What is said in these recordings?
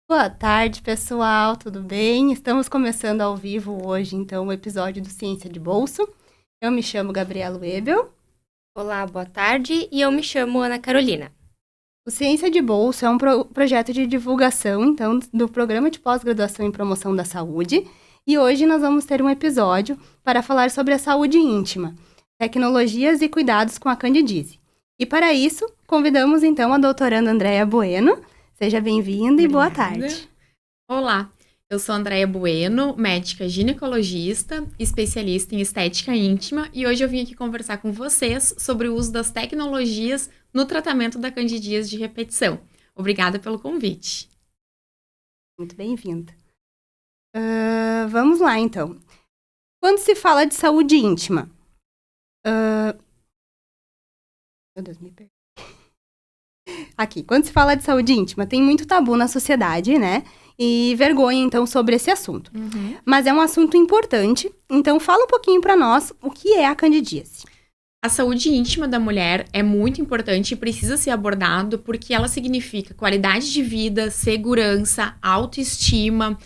Boa tarde, pessoal, tudo bem? Estamos começando ao vivo hoje, então, o episódio do Ciência de Bolso. Eu me chamo Gabriela Webel. Olá, boa tarde, e eu me chamo Ana Carolina. O Ciência de Bolso é um projeto de divulgação, então, do Programa de Pós-Graduação em Promoção da Saúde. E hoje nós vamos ter um episódio para falar sobre a saúde íntima, tecnologias e cuidados com a candidíase. E para isso, convidamos, então, a doutoranda Andréia Bueno. Seja bem-vinda e boa tarde. Olá, eu sou Andréia Bueno, médica ginecologista, especialista em estética íntima, e hoje eu vim aqui conversar com vocês sobre o uso das tecnologias no tratamento da candidíase de repetição. Obrigada pelo convite. Muito bem-vinda. Vamos lá, então. Quando se fala de saúde íntima... Meu Deus, me perdi. Aqui, quando se fala de saúde íntima, tem muito tabu na sociedade, né? E vergonha, então, sobre esse assunto. Mas é um assunto importante, então fala um pouquinho para nós o que é a candidíase. A saúde íntima da mulher é muito importante e precisa ser abordado porque ela significa qualidade de vida, segurança, autoestima,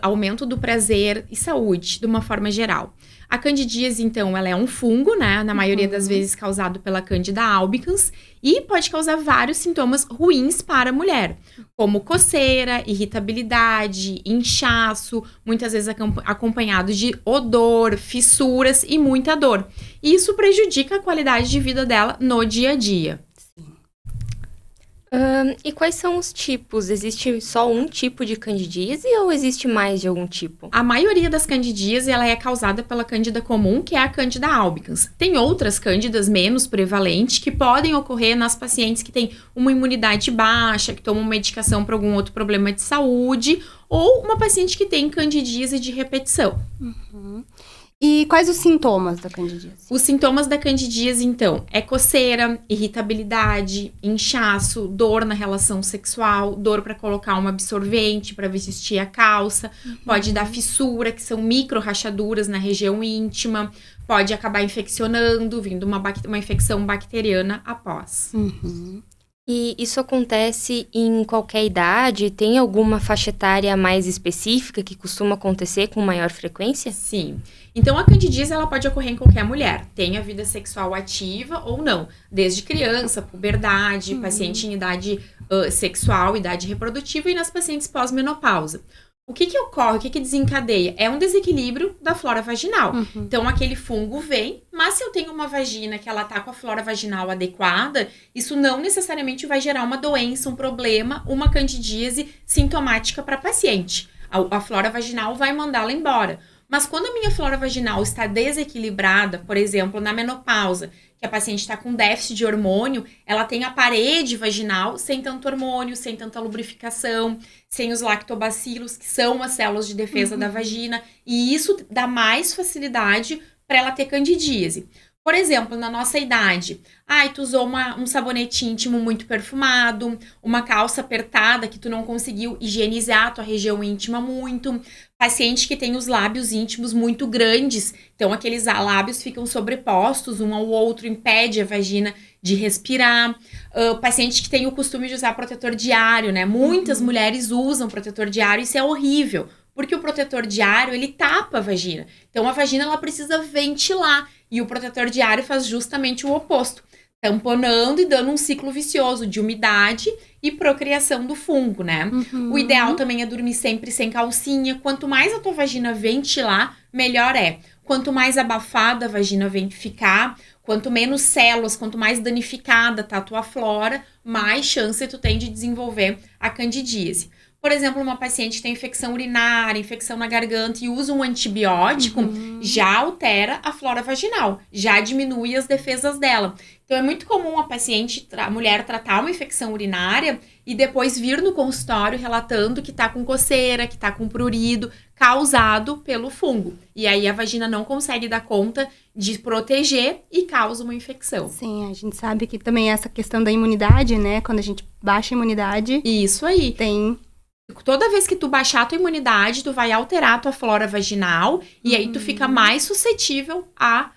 aumento do prazer e saúde, de uma forma geral. A candidíase, então, ela é um fungo, né? Na maioria das vezes causado pela Candida albicans e pode causar vários sintomas ruins para a mulher, como coceira, irritabilidade, inchaço, muitas vezes acompanhado de odor, fissuras e muita dor. E isso prejudica a qualidade de vida dela no dia a dia. E quais são os tipos? Existe só um tipo de candidíase ou existe mais de algum tipo? A maioria das candidíases ela é causada pela cândida comum, que é a Candida albicans. Tem outras cândidas menos prevalentes que podem ocorrer nas pacientes que têm uma imunidade baixa, que tomam medicação para algum outro problema de saúde, ou uma paciente que tem candidíase de repetição. E quais os sintomas da candidíase? Os sintomas da candidíase, então, é coceira, irritabilidade, inchaço, dor na relação sexual, dor para colocar um absorvente para vestir a calça, pode dar fissura, que são micro rachaduras na região íntima, pode acabar infeccionando, vindo uma infecção bacteriana após. E isso acontece em qualquer idade? Tem alguma faixa etária mais específica que costuma acontecer com maior frequência? Sim. Então, a candidíase, ela pode ocorrer em qualquer mulher. Tenha vida sexual ativa ou não. Desde criança, puberdade, paciente em idade sexual, idade reprodutiva e nas pacientes pós-menopausa. O que ocorre? O que desencadeia? É um desequilíbrio da flora vaginal. Então, aquele fungo vem, mas se eu tenho uma vagina que ela tá com a flora vaginal adequada, isso não necessariamente vai gerar uma doença, um problema, uma candidíase sintomática para a paciente. A flora vaginal vai mandá-la embora. Mas quando a minha flora vaginal está desequilibrada, por exemplo, na menopausa, que a paciente está com déficit de hormônio, ela tem a parede vaginal sem tanto hormônio, sem tanta lubrificação, sem os lactobacilos, que são as células de defesa da vagina, e isso dá mais facilidade para ela ter candidíase. Por exemplo, na nossa idade, tu usou um sabonete íntimo muito perfumado, uma calça apertada que tu não conseguiu higienizar a tua região íntima muito, paciente que tem os lábios íntimos muito grandes, então aqueles lábios ficam sobrepostos um ao outro, impede a vagina de respirar, paciente que tem o costume de usar protetor diário, né? Muitas mulheres usam protetor diário, isso é horrível, porque o protetor diário, ele tapa a vagina, então a vagina ela precisa ventilar, e o protetor diário faz justamente o oposto, tamponando e dando um ciclo vicioso de umidade e procriação do fungo, né? O ideal também é dormir sempre sem calcinha. Quanto mais a tua vagina ventilar, melhor é. Quanto mais abafada a vagina ficar, quanto menos células, quanto mais danificada tá a tua flora, mais chance tu tem de desenvolver a candidíase. Por exemplo, uma paciente que tem infecção urinária, infecção na garganta e usa um antibiótico, já altera a flora vaginal, já diminui as defesas dela. Então, é muito comum a mulher tratar uma infecção urinária e depois vir no consultório relatando que tá com coceira, que tá com prurido, causado pelo fungo. E aí, a vagina não consegue dar conta de proteger e causa uma infecção. Sim, a gente sabe que também essa questão da imunidade, né? Quando a gente baixa a imunidade... Isso aí. Toda vez que tu baixar a tua imunidade, tu vai alterar a tua flora vaginal e aí tu fica mais suscetível à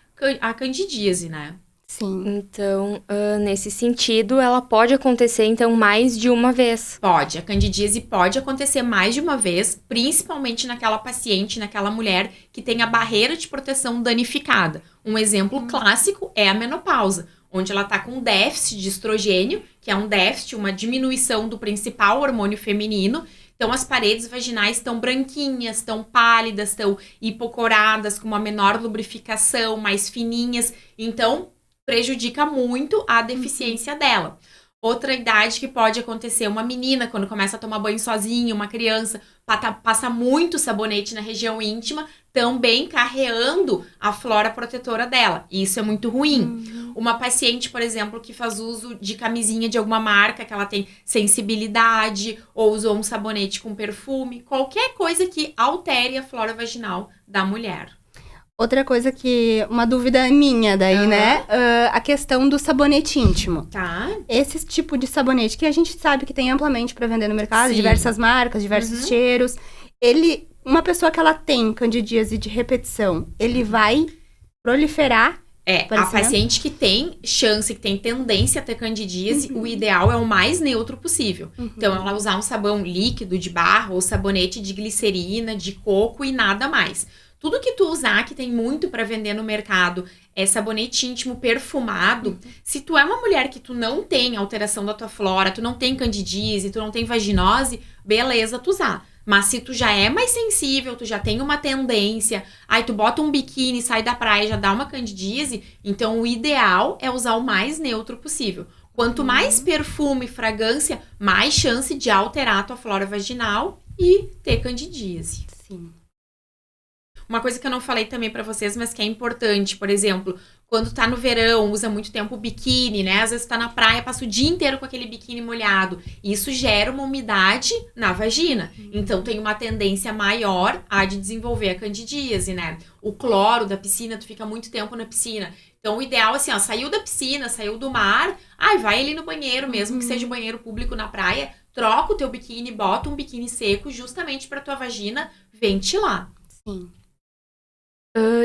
candidíase, né? Sim. Então, nesse sentido, ela pode acontecer, então, mais de uma vez. Pode. A candidíase pode acontecer mais de uma vez, principalmente naquela paciente, naquela mulher que tem a barreira de proteção danificada. Um exemplo clássico é a menopausa, onde ela está com déficit de estrogênio, que é um déficit, uma diminuição do principal hormônio feminino. Então, as paredes vaginais estão branquinhas, estão pálidas, estão hipocoradas, com uma menor lubrificação, mais fininhas. Então, prejudica muito a deficiência dela. Outra idade que pode acontecer, uma menina, quando começa a tomar banho sozinha, uma criança, passa muito sabonete na região íntima, também carreando a flora protetora dela. E isso é muito ruim. Uma paciente, por exemplo, que faz uso de camisinha de alguma marca, que ela tem sensibilidade, ou usou um sabonete com perfume, qualquer coisa que altere a flora vaginal da mulher. Outra coisa que... Uma dúvida minha daí, né? A questão do sabonete íntimo. Tá. Esse tipo de sabonete que a gente sabe que tem amplamente para vender no mercado, Sim. diversas marcas, diversos cheiros. Uma pessoa que ela tem candidíase de repetição, ele vai proliferar? A paciente que tem chance, que tem tendência a ter candidíase, o ideal é o mais neutro possível. Então, ela usar um sabão líquido de barra ou sabonete de glicerina, de coco e nada mais. Tudo que tu usar, que tem muito para vender no mercado, é sabonete íntimo perfumado. Se tu é uma mulher que tu não tem alteração da tua flora, tu não tem candidíase, tu não tem vaginose, beleza tu usar. Mas se tu já é mais sensível, tu já tem uma tendência, aí tu bota um biquíni, sai da praia e já dá uma candidíase, então o ideal é usar o mais neutro possível. Quanto mais perfume e fragrância, mais chance de alterar a tua flora vaginal e ter candidíase. Sim. Uma coisa que eu não falei também pra vocês, mas que é importante, por exemplo, quando tá no verão, usa muito tempo biquíni, né? Às vezes tá na praia, passa o dia inteiro com aquele biquíni molhado. Isso gera uma umidade na vagina. Então, tem uma tendência maior a de desenvolver a candidíase, né? O cloro da piscina, tu fica muito tempo na piscina. Então, o ideal, assim, ó, saiu da piscina, saiu do mar, vai ali no banheiro, mesmo que seja um banheiro público na praia, troca o teu biquíni, bota um biquíni seco, justamente pra tua vagina ventilar. Sim.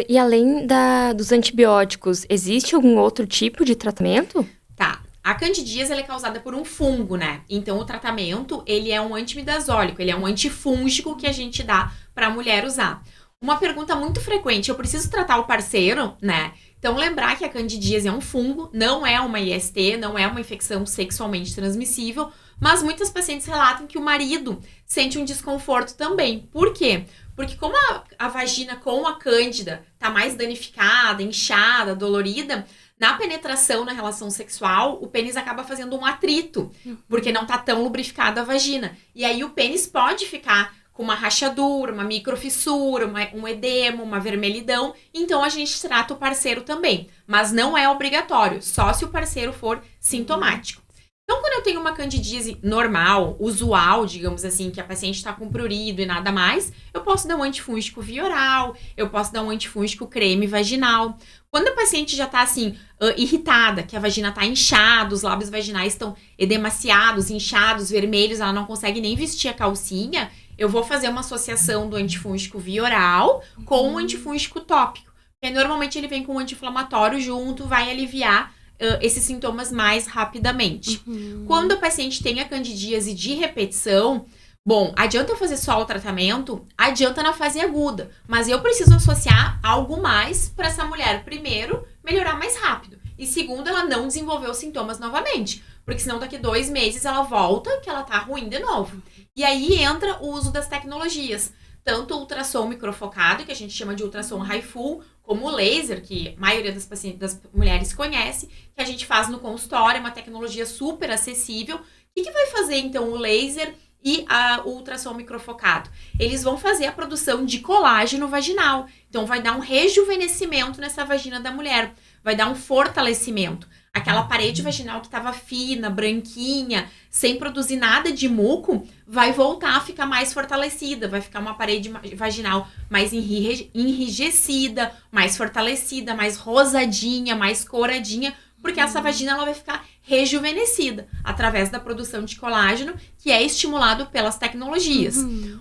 E além dos antibióticos, existe algum outro tipo de tratamento? Tá. A candidíase ela é causada por um fungo, né? Então, o tratamento, ele é um antimidazólico, ele é um antifúngico que a gente dá pra mulher usar. Uma pergunta muito frequente, eu preciso tratar o parceiro, né? Então, lembrar que a candidíase é um fungo, não é uma IST, não é uma infecção sexualmente transmissível, mas muitas pacientes relatam que o marido sente um desconforto também. Por quê? Porque como a vagina com a cândida tá mais danificada, inchada, dolorida, na penetração na relação sexual, o pênis acaba fazendo um atrito, porque não tá tão lubrificada a vagina. E aí o pênis pode ficar com uma rachadura, uma microfissura, um edema, uma vermelhidão. Então a gente trata o parceiro também. Mas não é obrigatório, só se o parceiro for sintomático. Então, quando eu tenho uma candidíase normal, usual, digamos assim, que a paciente está com prurido e nada mais, eu posso dar um antifúngico via oral, eu posso dar um antifúngico creme vaginal. Quando a paciente já está, assim, irritada, que a vagina está inchada, os lábios vaginais estão edemaciados, inchados, vermelhos, ela não consegue nem vestir a calcinha, eu vou fazer uma associação do antifúngico via oral com um antifúngico tópico. Porque normalmente ele vem com um anti-inflamatório junto, vai aliviar esses sintomas mais rapidamente. Quando a paciente tem a candidíase de repetição, bom, adianta eu fazer só o tratamento, adianta na fase aguda, mas eu preciso associar algo mais para essa mulher, primeiro, melhorar mais rápido, e segundo, ela não desenvolver os sintomas novamente, porque senão daqui 2 meses ela volta, que ela tá ruim de novo. E aí entra o uso das tecnologias, tanto o ultrassom microfocado, que a gente chama de ultrassom HIFU, como o laser, que a maioria das pacientes, das mulheres conhece, que a gente faz no consultório, é uma tecnologia super acessível. O que vai fazer, então, o laser e o ultrassom microfocado? Eles vão fazer a produção de colágeno vaginal. Então, vai dar um rejuvenescimento nessa vagina da mulher. Vai dar um fortalecimento. Aquela parede vaginal que estava fina, branquinha, sem produzir nada de muco, vai voltar a ficar mais fortalecida. Vai ficar uma parede vaginal mais enrijecida, mais fortalecida, mais rosadinha, mais coradinha, porque essa vagina ela vai ficar rejuvenescida através da produção de colágeno, que é estimulado pelas tecnologias.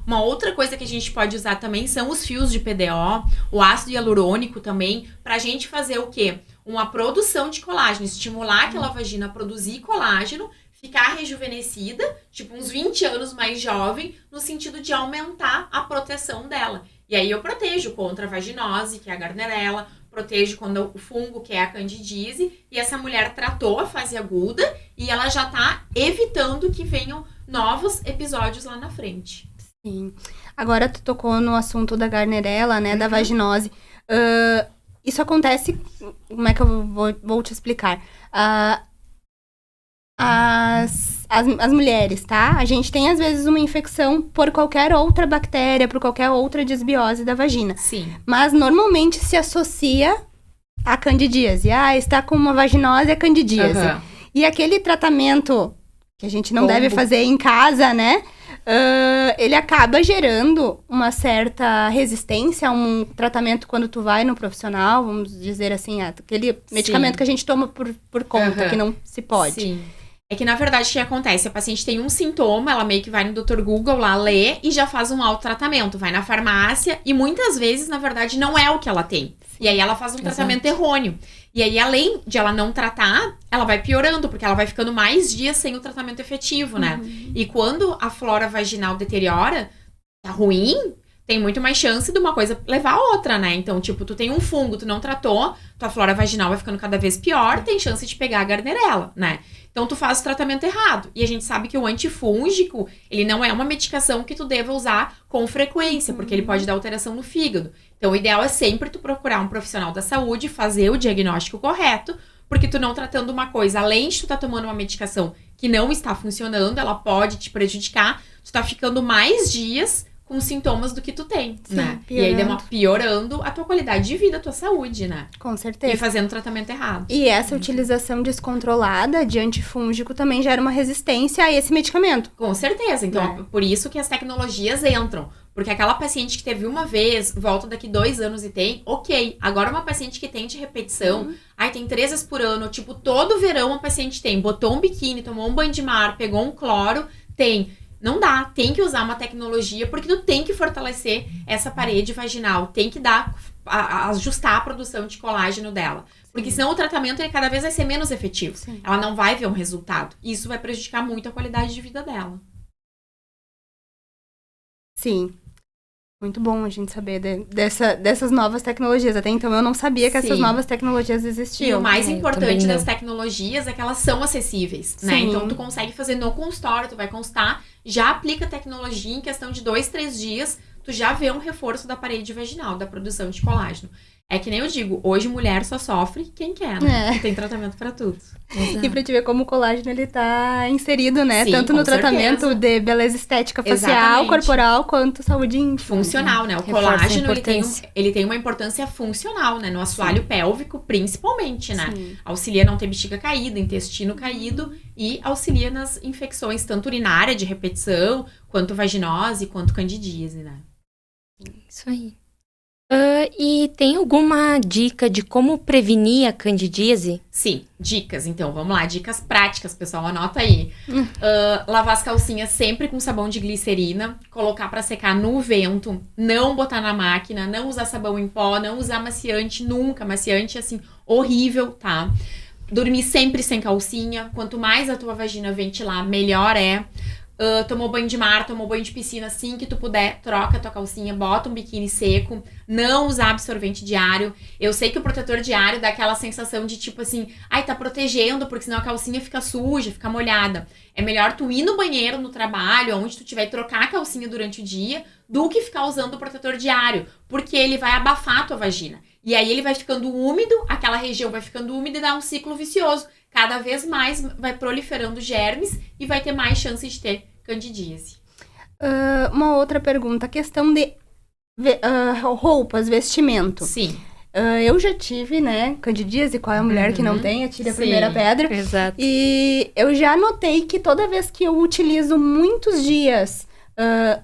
Uma outra coisa que a gente pode usar também são os fios de PDO, o ácido hialurônico também, pra gente fazer o quê? uma produção de colágeno, estimular aquela vagina a produzir colágeno, ficar rejuvenescida, tipo uns 20 anos mais jovem, no sentido de aumentar a proteção dela. E aí eu protejo contra a vaginose, que é a Gardnerella, protejo quando o fungo, que é a candidíase, e essa mulher tratou a fase aguda e ela já tá evitando que venham novos episódios lá na frente. Sim. Agora tu tocou no assunto da Gardnerella, né, da vaginose. Isso acontece, como é que eu vou te explicar? As mulheres, tá? A gente tem, às vezes, uma infecção por qualquer outra bactéria, por qualquer outra desbiose da vagina. Sim. Mas, normalmente, se associa à candidíase. Está com uma vaginose, é candidíase. Uhum. E aquele tratamento que a gente não deve fazer em casa, né? Ele acaba gerando uma certa resistência a um tratamento quando tu vai no profissional, vamos dizer assim, aquele medicamento que a gente toma por conta, que não se pode. Sim. É que, na verdade, o que acontece? A paciente tem um sintoma, ela meio que vai no Dr. Google lá, lê e já faz um autotratamento. Vai na farmácia e, muitas vezes, na verdade, não é o que ela tem. E aí, ela faz um tratamento errôneo. E aí, além de ela não tratar, ela vai piorando, porque ela vai ficando mais dias sem o tratamento efetivo, né? E quando a flora vaginal deteriora, tá ruim, tem muito mais chance de uma coisa levar a outra, né? Então, tipo, tu tem um fungo, tu não tratou, tua flora vaginal vai ficando cada vez pior, tem chance de pegar a Gardnerella, né? Então, tu faz o tratamento errado. E a gente sabe que o antifúngico, ele não é uma medicação que tu deva usar com frequência, porque ele pode dar alteração no fígado. Então, o ideal é sempre tu procurar um profissional da saúde, fazer o diagnóstico correto, porque tu não tratando uma coisa, além de tu tá tomando uma medicação que não está funcionando, ela pode te prejudicar, tu tá ficando mais dias com sintomas do que tu tem, né? E aí piorando a tua qualidade de vida, a tua saúde, né? Com certeza. E fazendo tratamento errado. E essa utilização descontrolada de antifúngico também gera uma resistência a esse medicamento. Com certeza. Então, por isso que as tecnologias entram. Porque aquela paciente que teve uma vez, volta daqui 2 anos e tem, ok. Agora uma paciente que tem de repetição, tem 3 vezes por ano, tipo, todo verão a paciente tem, botou um biquíni, tomou um banho de mar, pegou um cloro, tem. Não dá, tem que usar uma tecnologia, porque tu tem que fortalecer essa parede vaginal, tem que ajustar a produção de colágeno dela. Porque senão o tratamento ele cada vez vai ser menos efetivo. Sim. Ela não vai ver um resultado. E isso vai prejudicar muito a qualidade de vida dela. Sim. Muito bom a gente saber dessas novas tecnologias. Até então eu não sabia que essas novas tecnologias existiam. E o mais importante das tecnologias é que elas são acessíveis, né? Então tu consegue fazer no consultório, tu vai consultar, já aplica a tecnologia em questão de 2, 3 dias, tu já vê um reforço da parede vaginal, da produção de colágeno. É que nem eu digo, hoje mulher só sofre quem quer, né? E tem tratamento pra tudo. Exato. E pra te ver como o colágeno, ele tá inserido, né? Sim, tanto no tratamento de beleza estética facial, corporal, quanto saúde íntima. Funcional, né? O colágeno, ele tem uma importância funcional, né? No assoalho pélvico, principalmente, né? Sim. Auxilia a não ter bexiga caída, intestino caído e auxilia nas infecções, tanto urinária, de repetição, quanto vaginose, quanto candidíase, né? Isso aí. E tem alguma dica de como prevenir a candidíase? Sim, dicas. Então, vamos lá. Dicas práticas, pessoal. Anota aí. Lavar as calcinhas sempre com sabão de glicerina. Colocar pra secar no vento. Não botar na máquina. Não usar sabão em pó. Não usar maciante nunca. Maciante, assim, horrível, tá? Dormir sempre sem calcinha. Quanto mais a tua vagina ventilar, melhor é. Tomou banho de mar, tomou banho de piscina, assim que tu puder, troca a tua calcinha, bota um biquíni seco, não usar absorvente diário. Eu sei que o protetor diário dá aquela sensação de tipo assim, tá protegendo, porque senão a calcinha fica suja, fica molhada. É melhor tu ir no banheiro, no trabalho, onde tu tiver, trocar a calcinha durante o dia, do que ficar usando o protetor diário, porque ele vai abafar a tua vagina. E aí ele vai ficando úmido, aquela região vai ficando úmida e dá um ciclo vicioso. Cada vez mais vai proliferando germes e vai ter mais chance de ter candidíase. Uma outra pergunta, a questão de roupas, vestimento. Sim. Eu já tive, né, candidíase, qual é a mulher que não tem? Atire a primeira pedra. Exato. E eu já notei que toda vez que eu utilizo muitos dias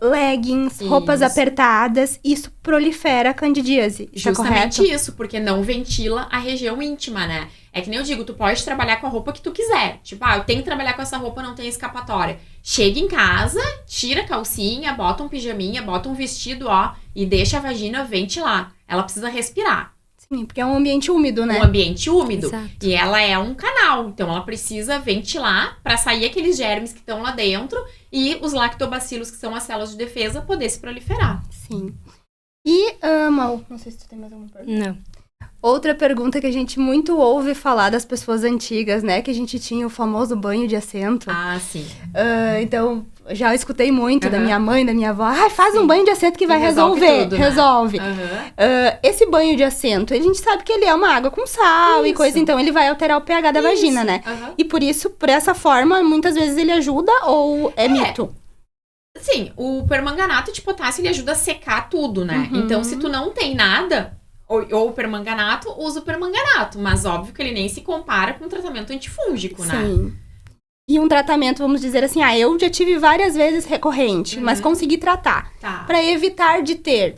leggings, roupas apertadas, isso prolifera a candidíase. Isso é correto? Justamente isso, porque não ventila a região íntima, né? É que nem eu digo, tu pode trabalhar com a roupa que tu quiser. Tipo, eu tenho que trabalhar com essa roupa, não tem escapatória. Chega em casa, tira a calcinha, bota um pijaminha, bota um vestido, e deixa a vagina ventilar. Ela precisa respirar. Sim, porque é um ambiente úmido, né? Um ambiente úmido. Exato. E ela é um canal, então ela precisa ventilar para sair aqueles germes que estão lá dentro e os lactobacilos, que são as células de defesa, poder se proliferar. Sim. E, Mal, não sei se tu tem mais alguma pergunta. Não. Outra pergunta que a gente muito ouve falar das pessoas antigas, né? Que a gente tinha o famoso banho de assento. Ah, sim. Então, já escutei muito da Aham. minha mãe, da minha avó. Ah, faz um banho de assento que vai resolve resolver. tudo, né? Resolve. Aham. Esse banho de assento, a gente sabe que ele é uma água com sal e Isso. coisa, então ele vai alterar o pH da vagina, Isso. né? Aham. E por isso, por essa forma, muitas vezes ele ajuda ou é mito? Sim, o permanganato de potássio, ele ajuda a secar tudo, né? Uhum. Então, se tu não tem nada, ou o permanganato, usa o permanganato. Mas óbvio que ele nem se compara com o tratamento antifúngico, né? Sim. E um tratamento, vamos dizer assim, eu já tive várias vezes recorrente, mas consegui tratar. Tá. Pra evitar de ter.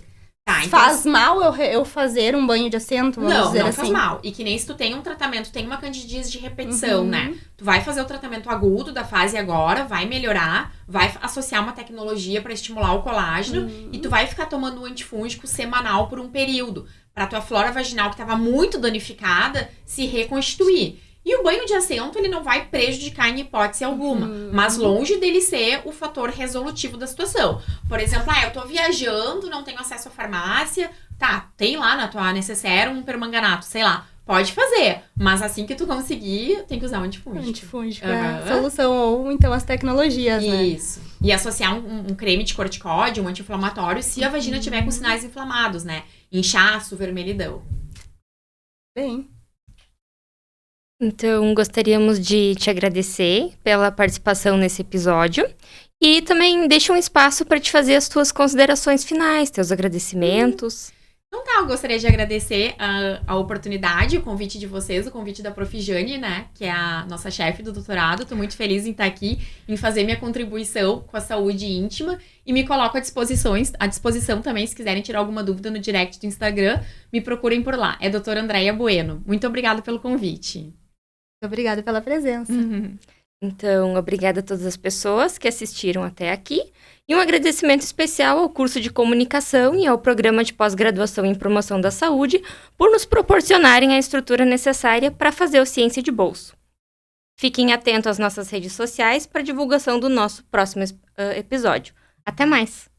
Tá, então, Faz mal eu fazer um banho de assento, vamos não, dizer não assim? faz mal. E que nem se tu tem um tratamento, tem uma candidíase de repetição, Uhum. né? Tu vai fazer o tratamento agudo da fase agora, vai melhorar, vai associar uma tecnologia pra estimular o colágeno e tu vai ficar tomando um antifúngico semanal por um período, pra tua flora vaginal que tava muito danificada se reconstituir. E o banho de assento, ele não vai prejudicar em hipótese alguma, mas longe dele ser o fator resolutivo da situação. Por exemplo, eu tô viajando, não tenho acesso à farmácia, tá, tem lá na tua necessaire um permanganato, sei lá, pode fazer, mas assim que tu conseguir, tem que usar um antifúngico. Antifúngico é a Aham. solução, ou então as tecnologias, né? Isso. E associar um creme de corticóide, um anti-inflamatório, se a vagina tiver com sinais inflamados, né? Inchaço, vermelhidão. Bem, Então, gostaríamos de te agradecer pela participação nesse episódio. E também deixa um espaço para te fazer as tuas considerações finais, teus agradecimentos. Então tá, eu gostaria de agradecer a oportunidade, o convite de vocês, o convite da Prof. Jane, né, que é a nossa chefe do doutorado. Tô muito feliz em estar aqui, em fazer minha contribuição com a saúde íntima e me coloco à disposição também, se quiserem tirar alguma dúvida no direct do Instagram, me procurem por lá. É doutora Andréia Bueno. Muito obrigada pelo convite. muito obrigada pela presença. Então, obrigada a todas as pessoas que assistiram até aqui. E um agradecimento especial ao curso de comunicação e ao programa de pós-graduação em promoção da saúde por nos proporcionarem a estrutura necessária para fazer o Ciência de Bolso. Fiquem atentos às nossas redes sociais para divulgação do nosso próximo episódio. Até mais!